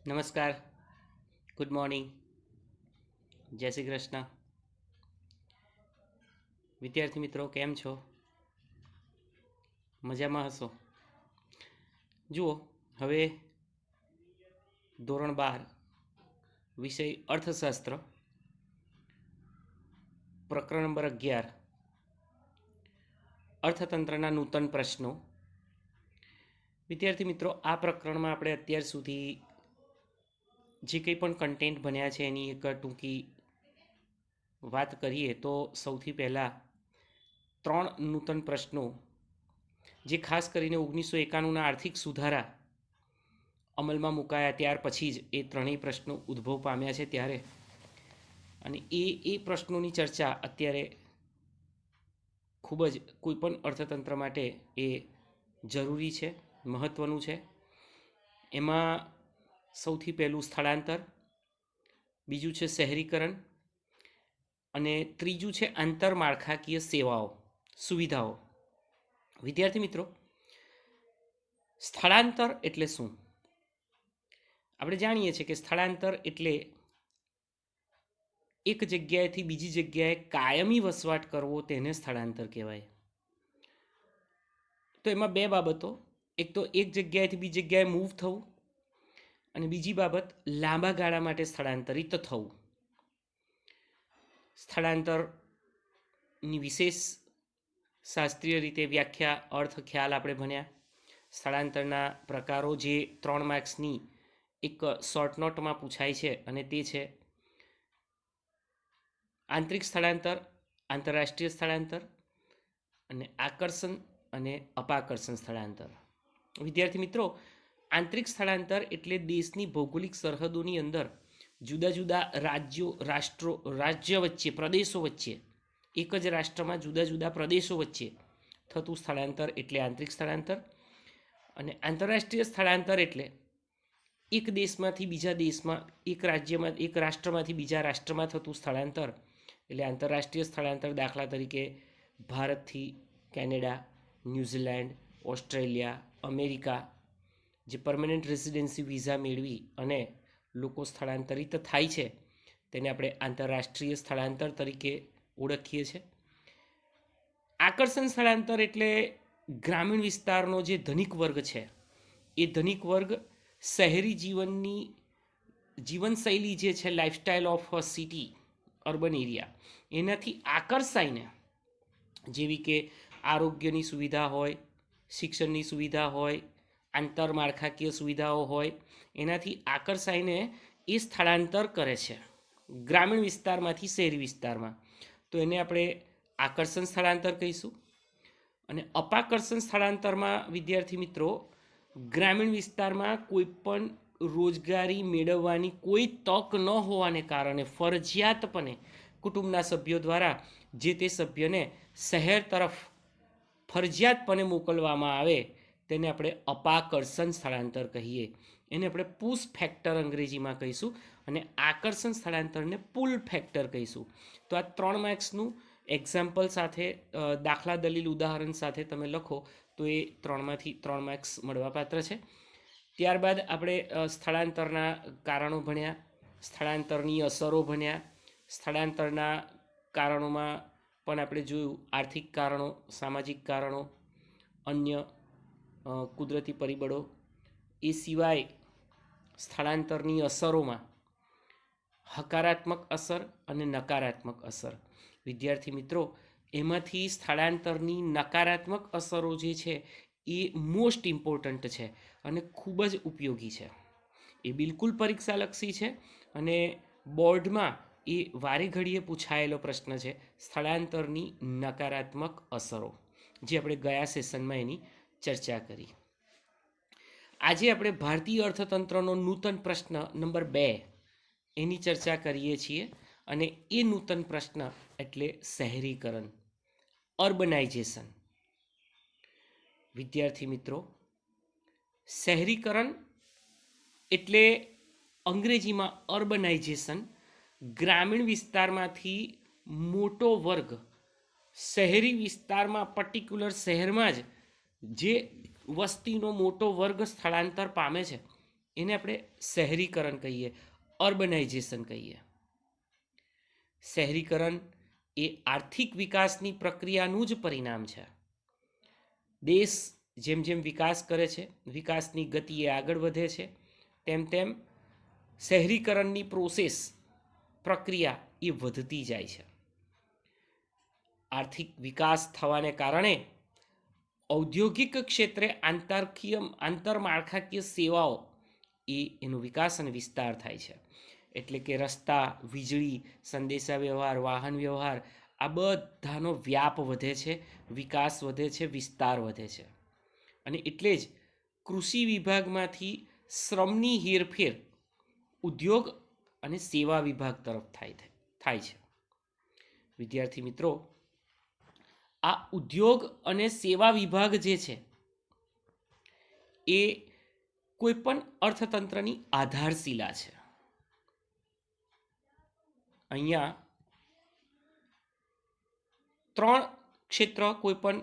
નમસ્કાર, good morning, જય શ્રી કૃષ્ણ. વિદ્યાર્થી મિત્રો કેમ છો? મજામાં હશો? જુઓ, હવે ધોરણ 12 વિષય અર્થશાસ્ત્ર, પ્રકરણ નંબર 11 અર્થતંત્રના નૂતન પ્રશ્નો. વિદ્યાર્થી મિત્રો, આ પ્રકરણમાં આપણે અત્યાર સુધી જે કંઈ પણ કન્ટેન્ટ ભણ્યા છે એની એક ટૂંકી વાત કરીએ તો સૌથી પહેલાં 3 નૂતન પ્રશ્નો જે ખાસ કરીને 1991ના આર્થિક સુધારા અમલમાં મુકાયા ત્યાર પછી જ એ ત્રણેય પ્રશ્નો ઉદ્ભવ પામ્યા છે ત્યારે, અને એ પ્રશ્નોની ચર્ચા અત્યારે ખૂબ જ કોઈપણ અર્થતંત્ર માટે એ જરૂરી છે, મહત્ત્વનું છે. એમાં સૌથી પહેલું સ્થળાંતર, બીજું છે શહેરીકરણ અને ત્રીજું છે આંતરમાળખાકીય સેવાઓ, સુવિધાઓ. વિદ્યાર્થી મિત્રો, સ્થળાંતર એટલે શું? આપણે જાણીએ છીએ કે સ્થળાંતર એટલે એક જગ્યાએથી બીજી જગ્યાએ કાયમી વસવાટ કરવો, તેને સ્થળાંતર કહેવાય. તો એમાં બે બાબતો, એક તો એક જગ્યાએથી બીજી જગ્યાએ મૂવ થવું, અને બીજી બાબત લાંબા ગાળા માટે સ્થળાંતરિત થવું. સ્થળાંતરની વિશેષ શાસ્ત્રીય રીતે વ્યાખ્યા, અર્થ, ખ્યાલ આપણે ભણ્યા. સ્થળાંતરના પ્રકારો જે 3 માર્ક્સની એક શોર્ટ નોટમાં પૂછાય છે, અને તે છે આંતરિક સ્થળાંતર, આંતરરાષ્ટ્રીય સ્થળાંતર અને આકર્ષણ અને અપાકર્ષણ સ્થળાંતર. વિદ્યાર્થી મિત્રો, આંતરિક સ્થળાંતર એટલે દેશની ભૌગોલિક સરહદોની અંદર જુદા જુદા રાજ્યો, રાષ્ટ્રો, રાજ્ય વચ્ચે, પ્રદેશો વચ્ચે, એક જ રાષ્ટ્રમાં જુદા જુદા પ્રદેશો વચ્ચે થતું સ્થળાંતર એટલે આંતરિક સ્થળાંતર. અને આંતરરાષ્ટ્રીય સ્થળાંતર એટલે એક દેશમાંથી બીજા દેશમાં, એક રાજ્યમાં, એક રાષ્ટ્રમાંથી બીજા રાષ્ટ્રમાં થતું સ્થળાંતર એટલે આંતરરાષ્ટ્રીય સ્થળાંતર. દાખલા તરીકે ભારતથી કેનેડા, ન્યૂઝીલેન્ડ, ઓસ્ટ્રેલિયા, અમેરિકા જે પરમનન્ટ રેસિડેન્સી વિઝા મેળવી અને લોકો સ્થળાંતરિત થાય છે તેને આપણે આંતરરાષ્ટ્રીય સ્થળાંતર તરીકે ઓળખીએ છીએ. આકર્ષણ સ્થળાંતર એટલે ગ્રામીણ વિસ્તારનો જે ધનિક વર્ગ છે એ ધનિક વર્ગ શહેરી જીવનશૈલી જે છે, lifestyle of city, urban area, એનાથી આકર્ષાઈને, જેવી કે આરોગ્યની સુવિધા હોય, શિક્ષણની સુવિધા હોય, આંતરમાળખાકીય સુવિધાઓ હોય, એનાથી આકર્ષાઈને એ સ્થળાંતર કરે છે ગ્રામીણ વિસ્તારમાંથી શહેરી વિસ્તારમાં. તો એને આપણે આકર્ષણ સ્થળાંતર કહીશું. અને અપાકર્ષણ સ્થળાંતરમાં વિદ્યાર્થી મિત્રો, ગ્રામીણ વિસ્તારમાં કોઈ પણ રોજગારી મેળવવાની કોઈ તક ન હોવાને કારણે ફરજિયાતપણે કુટુંબના સભ્યો દ્વારા જે તે સભ્યને શહેર તરફ ફરજિયાતપણે મોકલવામાં આવે તેને આપણે અપાકર્ષણ સ્થળાંતર કહીએ. એને આપણે પુશ ફેક્ટર અંગ્રેજીમાં કહીશું, અને આકર્ષણ સ્થળાંતરને પુલ ફેક્ટર કહીશું. તો આ 3 માર્ક્સનું એક્ઝામ્પલ સાથે, દાખલા, દલીલ, ઉદાહરણ સાથે તમે લખો તો એ 3માંથી 3 માર્ક્સ મળવાપાત્ર છે. ત્યારબાદ આપણે સ્થળાંતરના કારણો ભણ્યા, સ્થળાંતરની અસરો ભણ્યા. સ્થળાંતરના કારણોમાં પણ આપણે જોયું આર્થિક કારણો, સામાજિક કારણો, અન્ય કુદરતી પરિબળો. એ સિવાય સ્થળાંતરની અસરોમાં હકારાત્મક અસર અને નકારાત્મક અસર. વિદ્યાર્થી મિત્રો, એમાંથી સ્થળાંતરની નકારાત્મક અસરો જે છે એ મોસ્ટ ઇમ્પોર્ટન્ટ છે અને ખૂબ જ ઉપયોગી છે. એ બિલકુલ પરીક્ષાલક્ષી છે અને બોર્ડમાં એ વારે ઘડીએ પૂછાયેલો પ્રશ્ન છે, સ્થળાંતરની નકારાત્મક અસરો, જે આપણે ગયા સેશનમાં એની ચર્ચા કરી. આજે આપણે ભારતીય અર્થતંત્રનો નૂતન પ્રશ્ન નંબર 2 એની ચર્ચા કરીએ છીએ. અને એ નૂતન પ્રશ્ન એટલે શહેરીકરણ, અર્બનાઇઝેશન. વિદ્યાર્થી મિત્રો, શહેરીકરણ એટલે અંગ્રેજીમાં અર્બનાઇઝેશન. ગ્રામીણ વિસ્તારમાંથી મોટો વર્ગ શહેરી વિસ્તારમાં, પર્ટિક્યુલર શહેરમાં જ જે વસ્તીનો મોટો વર્ગ સ્થળાંતર પામે છે એને આપણે શહેરીકરણ કહીએ, અર્બનાઇઝેશન કહીએ. શહેરીકરણ એ આર્થિક વિકાસની પ્રક્રિયાનું જ પરિણામ છે. દેશ જેમ જેમ વિકાસ કરે છે, વિકાસની ગતિએ આગળ વધે છે, તેમ તેમ શહેરીકરણની પ્રોસેસ, પ્રક્રિયા એ વધતી જાય છે. આર્થિક વિકાસ થવાને કારણે ઔદ્યોગિક ક્ષેત્રે આંતરમાળખાકીય સેવાઓ એનો વિકાસ અને વિસ્તાર થાય છે. એટલે કે રસ્તા, વીજળી, સંદેશા વ્યવહાર, વાહન વ્યવહાર, આ બધાનો વ્યાપ વધે છે, વિકાસ વધે છે, વિસ્તાર વધે છે. અને એટલે જ કૃષિ વિભાગમાંથી શ્રમની હેરફેર ઉદ્યોગ અને સેવા વિભાગ તરફ થાય છે. વિદ્યાર્થી મિત્રો, આ ઉદ્યોગ અને સેવા વિભાગ જે છે એ કોઈ પણ અર્થતંત્રની આધારશિલા છે. અહીંયા 3 ક્ષેત્ર કોઈ પણ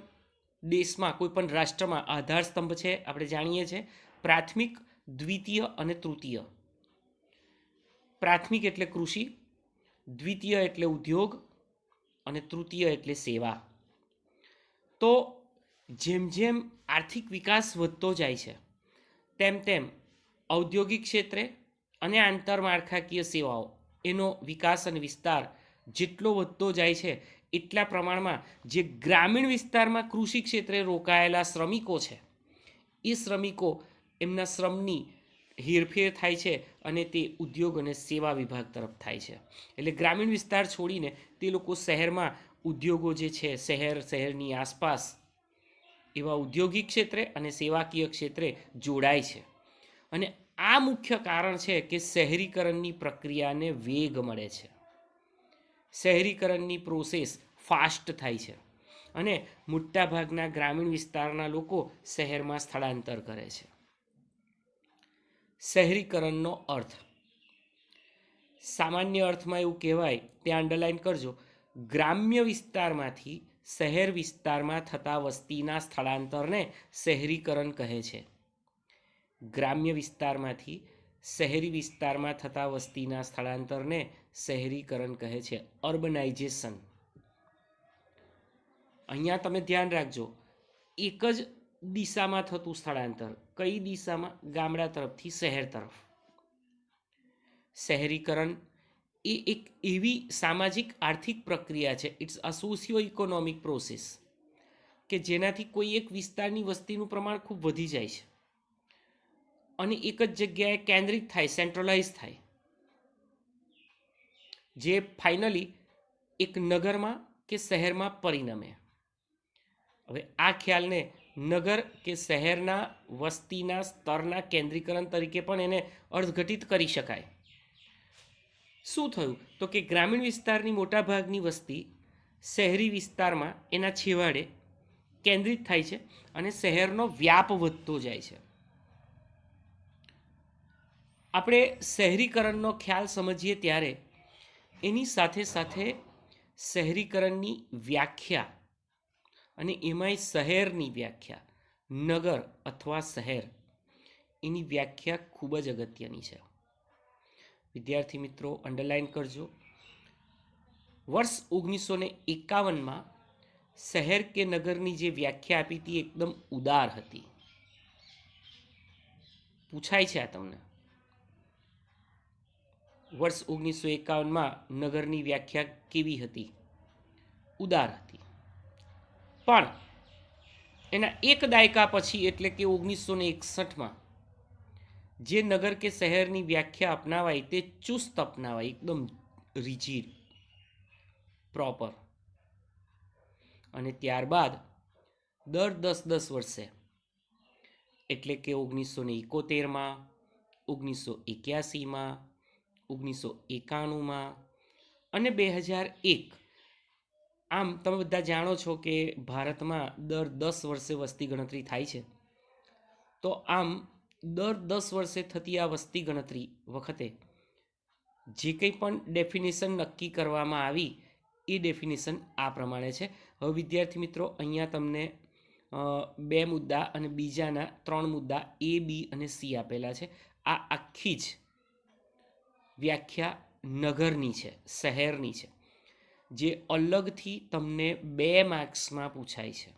દેશમાં, કોઈ પણ રાષ્ટ્રમાં આધાર સ્તંભ છે. આપણે જાણીએ છીએ પ્રાથમિક, દ્વિતીય અને તૃતીય. પ્રાથમિક એટલે કૃષિ, દ્વિતીય એટલે ઉદ્યોગ અને તૃતીય એટલે સેવા. તો જેમ જેમ આર્થિક વિકાસ વધતો જાય છે, તેમ તેમ ઔદ્યોગિક ક્ષેત્રે અને આંતરમાળખાકીય સેવાઓ એનો વિકાસ અને વિસ્તાર જેટલો વધતો જાય છે, એટલા પ્રમાણમાં જે ગ્રામીણ વિસ્તારમાં કૃષિ ક્ષેત્રે રોકાયેલા શ્રમિકો છે, એ શ્રમિકો એમના શ્રમની હેરફેર થાય છે અને તે ઉદ્યોગ અને સેવા વિભાગ તરફ થાય છે. એટલે ગ્રામીણ વિસ્તાર છોડીને તે લોકો શહેરમાં ઉદ્યોગો જે છે, શહેરની આસપાસ એવા ઔદ્યોગિક ક્ષેત્રે અને સેવાકીય ક્ષેત્રે જોડાય છે. અને આ મુખ્ય કારણ છે કે શહેરીકરણની પ્રક્રિયાને વેગ મળે છે. શહેરીકરણની પ્રોસેસ ફાસ્ટ થાય છે અને મોટાભાગના ગ્રામીણ વિસ્તારના લોકો શહેરમાં સ્થળાંતર કરે છે. શહેરીકરણનો અર્થ સામાન્ય અર્થમાં એવું કહેવાય, ત્યાં અંડરલાઈન કરજો, ગ્રામ્ય વિસ્તારમાંથી શહેર વિસ્તારમાં થતા વસ્તીના સ્થળાંતરને શહેરીકરણ કહે છે. ગ્રામ્ય વિસ્તારમાંથી શહેરી વિસ્તારમાં થતા વસ્તીના સ્થળાંતરને શહેરીકરણ કહે છે, અર્બનાઇઝેશન. અહીંયા તમે ધ્યાન રાખજો, એક જ દિશામાં થતું સ્થળાંતર. કઈ દિશામાં? ગામડા તરફથી શહેર તરફ. શહેરીકરણ એ એક એવી સામાજિક આર્થિક પ્રક્રિયા છે, it's a socio economic process, કે જેનાથી કોઈ એક વિસ્તારની વસ્તીનું પ્રમાણ ખૂબ વધી જાય છે અને એક જ જગ્યાએ કેન્દ્રિત થાય, સેન્ટ્રલાઇઝ થાય, જે ફાઇનલી એક નગરમાં કે શહેરમાં પરિણમે. હવે આ ખ્યાલને નગર કે શહેરના વસ્તીના સ્તરના કેન્દ્રીકરણ તરીકે પણ એને અર્થઘટિત કરી શકાય. શું થયું? તો કે ગ્રામીણ વિસ્તારની મોટાભાગની વસ્તી શહેરી વિસ્તારમાં એના છેવાડે કેન્દ્રિત થાય છે અને શહેરનો વ્યાપ વધતો જાય છે. આપણે શહેરીકરણનો ખ્યાલ સમજીએ ત્યારે એની સાથે સાથે શહેરીકરણની વ્યાખ્યા અને એમાંય શહેરની વ્યાખ્યા, નગર અથવા શહેર, એની વ્યાખ્યા ખૂબ જ અગત્યની છે. વિદ્યાર્થી મિત્રો, અંડરલાઈન કરજો. વર્ષ 1951માં શહેર કે નગરની જે વ્યાખ્યા આપી હતી એકદમ ઉદાર હતી. પૂછાય છે આ તમને. વર્ષ 1951માં નગરની વ્યાખ્યા કેવી હતી? ઉદાર હતી. પણ એના એક દાયકા પછી, એટલે કે 1961માં જે નગર કે શહેરની વ્યાખ્યા અપનાવાઈ તે ચુસ્ત અપનાવાઈ, એકદમ રિજિડ, પ્રોપર. અને ત્યારબાદ દર 10-10 વર્ષે, એટલે કે 1971માં, 1981માં, 1991માં અને 2001, આમ તમે બધા જાણો છો કે ભારતમાં દર 10 વર્ષે વસ્તી ગણતરી થાય છે. તો આમ દર 10 વર્ષે થતી આ વસ્તી ગણતરી વખતે જે કંઈ પણ ડેફિનેશન નક્કી કરવામાં આવી એ ડેફિનેશન આ પ્રમાણે છે. હવે વિદ્યાર્થી મિત્રો, અહીંયા તમને 2 મુદ્દા અને બીજાના 3 મુદ્દા A, B અને C આપેલા છે. આ આખી જ વ્યાખ્યા નગરની છે, શહેરની છે, જે અલગથી તમને 2 માર્ક્સમાં પૂછાય છે.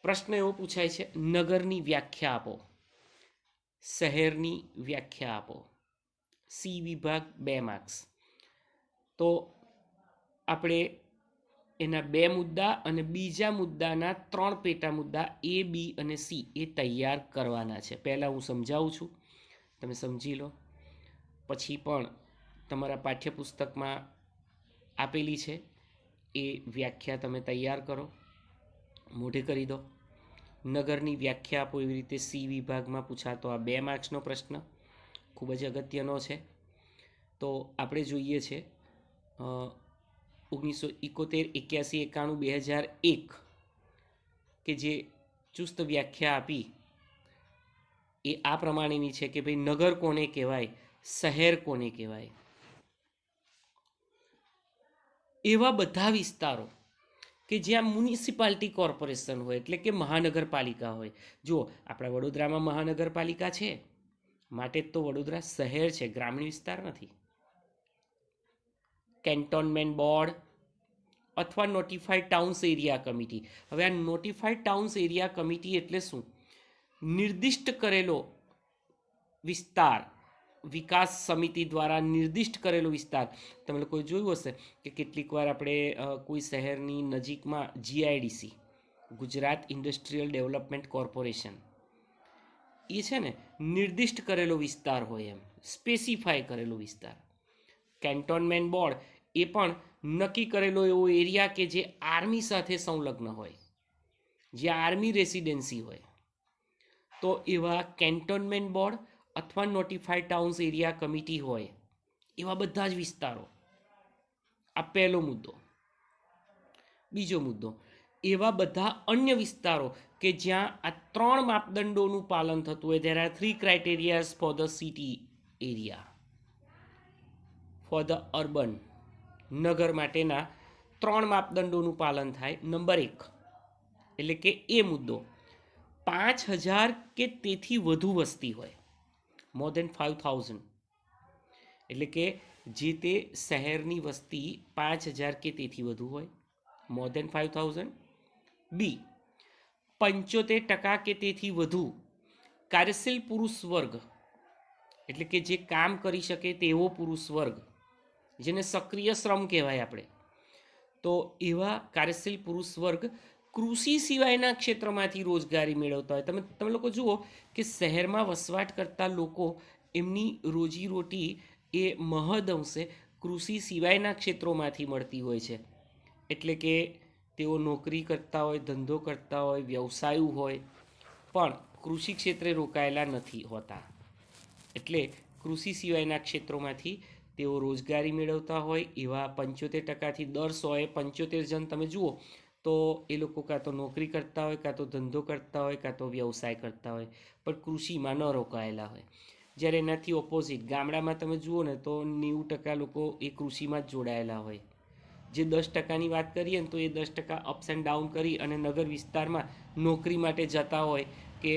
પ્રશ્ન એવો પૂછાય છે, નગરની વ્યાખ્યા આપો, શહેરની વ્યાખ્યા આપો. સી વિભાગ 2 માર્ક્સ. તો આપણે એના 2 મુદ્દા અને બીજા મુદ્દાના 3 પેટા મુદ્દા એ, બી અને સી એ તૈયાર કરવાના છે. પહેલાં હું સમજાવું છું, તમે સમજી લો. પછી પણ તમારા પાઠ્યપુસ્તકમાં આપેલી છે એ વ્યાખ્યા તમે તૈયાર કરો, મોઢે કરી દો. નગરની વ્યાખ્યા આપો, એવી રીતે સી વિભાગમાં પૂછાતો આ 2 માર્ક્સનો પ્રશ્ન ખૂબ જ અગત્યનો છે. તો આપણે જોઈએ છે 1971, 81, 91, 2001 કે જે ચુસ્ત વ્યાખ્યા આપી એ આ પ્રમાણેની છે કે ભાઈ નગર કોને કહેવાય, શહેર કોને કહેવાય. એવા બધા વિસ્તારો કે જ્યાં મ્યુનિસિપાલિટી કોર્પોરેશન હોય, એટલે કે મહાનગરપાલિકા હોય. જુઓ, આપણા વડોદરામાં મહાનગરપાલિકા છે, માટે જ તો વડોદરા શહેર છે, ગ્રામીણ વિસ્તાર નથી. કેન્ટોનમેન્ટ બોર્ડ અથવા નોટિફાઈડ ટાઉન્સ એરિયા કમિટી. હવે આ નોટિફાઈડ ટાઉન્સ એરિયા કમિટી એટલે શું? નિર્દિષ્ટ કરેલો વિસ્તાર, વિકાસ સમિતિ દ્વારા નિર્દિષ્ટ કરેલો વિસ્તાર. તમે લોકોએ જોયું હશે કે કેટલીક વાર આપણે કોઈ શહેરની નજીકમાં GIDC, Gujarat industrial development corporation, એ છે ને નિર્દિષ્ટ કરેલો વિસ્તાર હોય, એમ સ્પેસિફાય કરેલો વિસ્તાર. કેન્ટોનમેન્ટ બોર્ડ એ પણ નક્કી કરેલો એવો એરિયા કે જે આર્મી સાથે સંલગ્ન હોય, જ્યાં આર્મી રેસિડેન્સી હોય. તો એવા કેન્ટોનમેન્ટ બોર્ડ અથવા નોટિફાઈડ ટાઉન્સ એરિયા કમિટી હોય, એવા બધા જ વિસ્તારો. આ પહેલો મુદ્દો. બીજો મુદ્દો, એવા બધા અન્ય વિસ્તારો કે જ્યાં આ 3 માપદંડોનું પાલન થતું હોય. There are 3 criterias for the city area, for the urban, નગર માટેના 3 માપદંડોનું પાલન થાય. નંબર 1 એટલે કે એ મુદ્દો, 5000 કે તેથી વધુ વસ્તી હોય, મોર દેન 5000. એટલે કે જે તે શહેરની વસ્તી 5000 કે તેથી વધુ હોય, મોર દેન 5000. બી, 75% કે તેથી વધુ કાર્યશીલ પુરુષ વર્ગ, એટલે કે જે કામ કરી શકે તેવો પુરુષ વર્ગ, જેને સક્રિય શ્રમ કહેવાય આપણે. તો એવા કાર્યશીલ પુરુષ વર્ગ કૃષિ સિવાયના ક્ષેત્રમાંથી રોજગારી મેળવતા હોય. તમે લોકો જુઓ કે શહેરમાં વસવાટ કરતા લોકો, એમની રોજીરોટી એ મહદઅંશે કૃષિ સિવાયના ક્ષેત્રોમાંથી મળતી હોય છે. એટલે કે તેઓ નોકરી કરતા હોય, ધંધો કરતા હોય, વ્યવસાય હોય, પણ કૃષિ ક્ષેત્રે રોકાયેલા નથી હોતા. એટલે કૃષિ સિવાયના ક્ષેત્રોમાંથી તેઓ રોજગારી મેળવતા હોય. એવા 75%થી દર 100એ 75 જણ તમે જુઓ તો એ લોકો કાં તો નોકરી કરતા હોય, કાં તો ધંધો કરતા હોય, કાં તો વ્યવસાય કરતા હોય, પણ કૃષિમાં ન રોકાયેલા હોય. જ્યારે એનાથી ઓપોઝિટ ગામડામાં તમે જુઓ ને તો 90% લોકો એ કૃષિમાં જ જોડાયેલા હોય. જે 10%ની વાત કરીએ ને તો એ 10% અપ્સ એન્ડ ડાઉન કરી અને નગર વિસ્તારમાં નોકરી માટે જતા હોય કે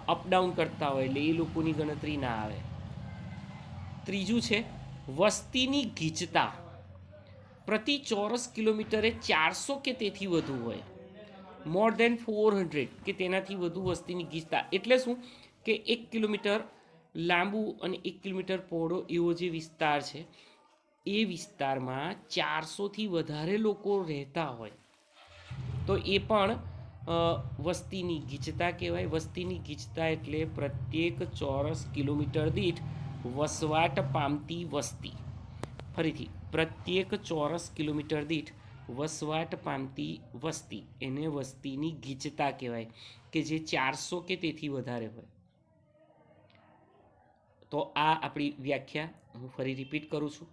અપડાઉન કરતા હોય, એટલે એ લોકોની ગણતરી ના આવે. ત્રીજું છે વસ્તીની ગીચતા, પ્રતિ ચોરસ કિલોમીટરે 400 કે તેથી વધુ હોય, મોર દેન 400 કે તેનાથી વધુ વસ્તીની ગીચતા. એટલે શું કે 1 કિલોમીટર લાંબુ અને 1 કિલોમીટર પહોળો એવો જે વિસ્તાર છે, એ વિસ્તારમાં 400થી વધારે લોકો રહેતા હોય, તો એ પણ વસ્તીની ગીચતા કહેવાય. વસ્તીની ગીચતા એટલે પ્રત્યેક ચોરસ કિલોમીટર દીઠ વસવાટ પામતી વસ્તી. ફરીથી, પ્રત્યેક ચોરસ કિલોમીટર દીઠ વસવાટ પામતી વસ્તી, એને વસ્તીની ગીચતા કહેવાય, કે જે 400 કે તેથી વધારે હોય. તો આ આપણી વ્યાખ્યા હું ફરી રિપીટ કરું છું.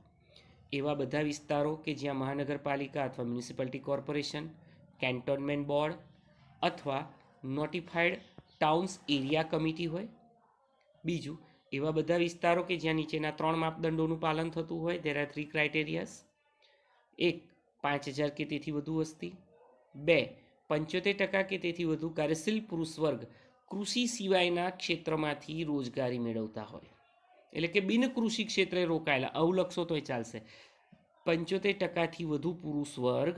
એવા બધા વિસ્તારો કે જ્યાં મહાનગરપાલિકા અથવા મ્યુનિસિપાલિટી કોર્પોરેશન, કેન્ટોનમેન્ટ બોર્ડ અથવા નોટિફાઈડ ટાઉન્સ એરિયા કમિટી હોય. બીજું, એવા બધા વિસ્તારો કે જ્યાં નીચેના 3 માપદંડોનું પાલન થતું હોય. There are 3 ક્રાઇટેરિયાઝ. 1, 5000 કે તેથી વધુ વસ્તી. 2, 75% કે તેથી વધુ કાર્યશીલ પુરુષ વર્ગ કૃષિ સિવાયના ક્ષેત્રમાંથી રોજગારી મેળવતા હોય, એટલે કે બિન કૃષિ ક્ષેત્રે રોકાયેલા, આવું લખશો તોય ચાલશે. 75% વધુ પુરુષ વર્ગ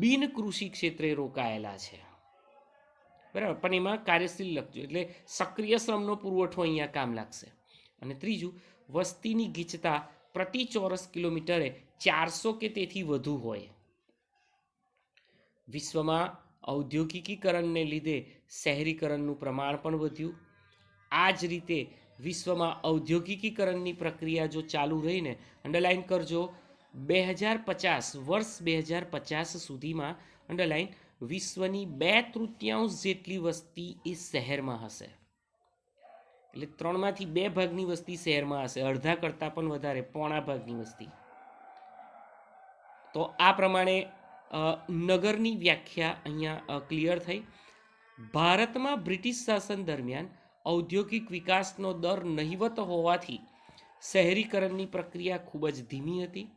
બિન કૃષિ ક્ષેત્રે રોકાયેલા છે, બરાબર. પણ એમાં કાર્યશીલ લખજો, એટલે સક્રિય શ્રમનો પુરવઠો અહીંયા કામ લાગશે. અને ત્રીજું, વસ્તીની ગીચતા પ્રતિ ચોરસ કિલોમીટરે 400 કે તેથી વધુ હોય. વિશ્વમાં ઔદ્યોગિકીકરણને લીધે શહેરીકરણનું પ્રમાણ પણ વધ્યું. આ જ રીતે વિશ્વમાં ઔદ્યોગિકીકરણની પ્રક્રિયા જો ચાલુ રહીને, અંડરલાઇન કરજો, 2050 વર્ષ 2050 સુધીમાં, અંડરલાઇન, વિશ્વની 2/3 જેટલી વસ્તી એ શહેરમાં હશે. એટલે 3માંથી 2 ભાગની વસ્તી શહેરમાં હશે, અડધા કરતાં પણ વધારે, પોણા ભાગની વસ્તી. તો આ પ્રમાણે નગરની વ્યાખ્યા અહીંયા ક્લિયર થઈ. ભારતમાં બ્રિટિશ શાસન દરમિયાન ઔદ્યોગિક વિકાસનો દર નહિવત હોવાથી શહેરીકરણની પ્રક્રિયા ખૂબ જ ધીમી હતી.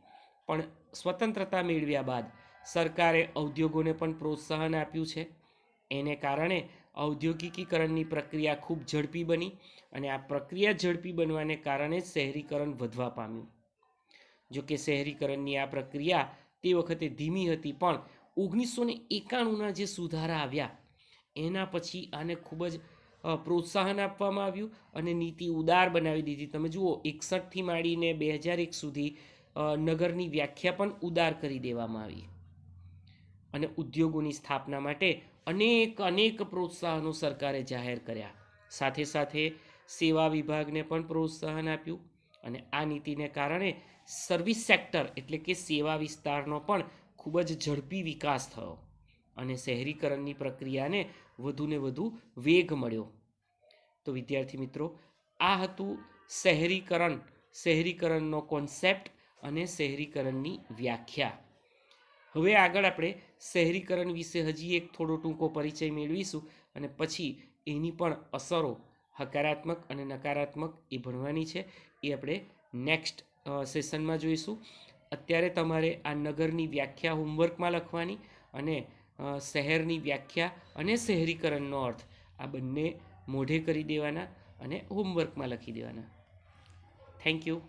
પણ સ્વતંત્રતા મેળવ્યા બાદ સરકારે ઔદ્યોગોને પણ પ્રોત્સાહન આપ્યું છે. એને કારણે ઔદ્યોગિકીકરણની પ્રક્રિયા ખૂબ ઝડપી બની, અને આ પ્રક્રિયા ઝડપી બનવાને કારણે શહેરીકરણ વધવા પામ્યું. જો કે શહેરીકરણની આ પ્રક્રિયા તે વખતે ધીમી હતી, પણ 1991ના જે સુધારા આવ્યા એના પછી આને ખૂબ જ પ્રોત્સાહન આપવામાં આવ્યું અને નીતિ ઉદાર બનાવી દીધી. તમે જુઓ, 61થી માંડીને 2001 સુધી નગરની વ્યાખ્યા પણ ઉદાર કરી દેવામાં આવી, અને ઉદ્યોગોની સ્થાપના માટે અનેક પ્રોત્સાહનો સરકારે જાહેર કર્યા. સાથે સાથે સેવા વિભાગને પણ પ્રોત્સાહન આપ્યું, અને આ નીતિને કારણે સર્વિસ સેક્ટર એટલે કે સેવા વિસ્તારનો પણ ખૂબ જ ઝડપી વિકાસ થયો, અને શહેરીકરણની પ્રક્રિયાને વધુને વધુ વેગ મળ્યો. તો વિદ્યાર્થી મિત્રો, આ હતું શહેરીકરણનો કોન્સેપ્ટ અને શહેરીકરણની વ્યાખ્યા. હવે આગળ આપણે શહેરીકરણ વિશે હજી એક થોડો ટૂંકો પરિચય મેળવીશું, અને પછી એની પણ અસરો હકારાત્મક અને નકારાત્મક એ ભણવાની છે. એ આપણે નેક્સ્ટ સેશનમાં જોઈશું. અત્યારે તમારે આ નગરની વ્યાખ્યા હોમવર્કમાં લખવાની, અને શહેરની વ્યાખ્યા અને શહેરીકરણનો અર્થ આ બંને મોઢે કરી દેવાના અને હોમવર્કમાં લખી દેવાના. Thank you.